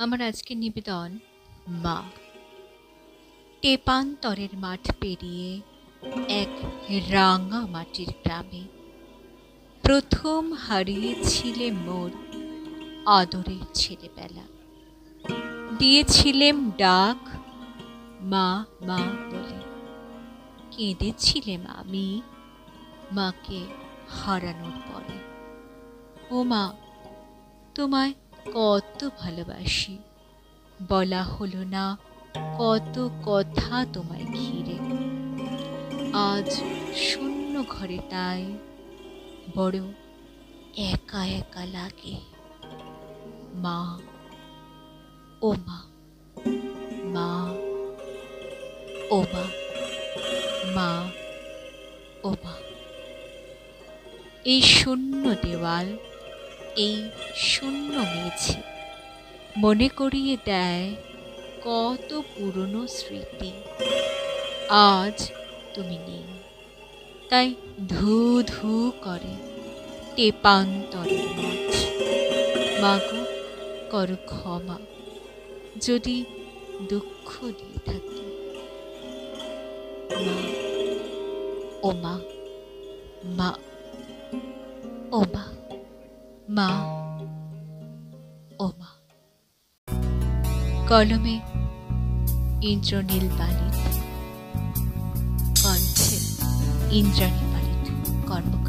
আমার আজকের নিবেদন মা। টেপান্তরের মাঠ পেরিয়ে এক রাঙা মাটির গ্রামে প্রথম হারিয়েছিলে মোর আদরের ছেলেবেলা। দিয়েছিলেম ডাক মা মা বলে, কেঁদেছিলেম আমি মাকে হারানোর পরে। ও মা, তোমায় কত ভালোবাসি, বলা হলো না কত কথা তোমায় ঘিরে। আজ শূন্য ঘরে তাই বড় একা একা লাগে। মা, ও মা, মা, ও মা, মা, ও মা। এই শূন্য দেওয়াল, এই শূন্য মেঝে মনে করিয়ে দেয় কত পুরনো স্মৃতি। আজ তুমি নেই, তাই ধু ধু করে টেপান্তরের মাঠ। মাগো, করো ক্ষমা যদি দুঃখ দিয়ে থাকি। মা, ও মা, মা, ও মা, মা, ও মা। কলমে ইন্দ্রনীল বালিত, কণ্ঠে ইন্দ্রাণী বালিত কর্মকার।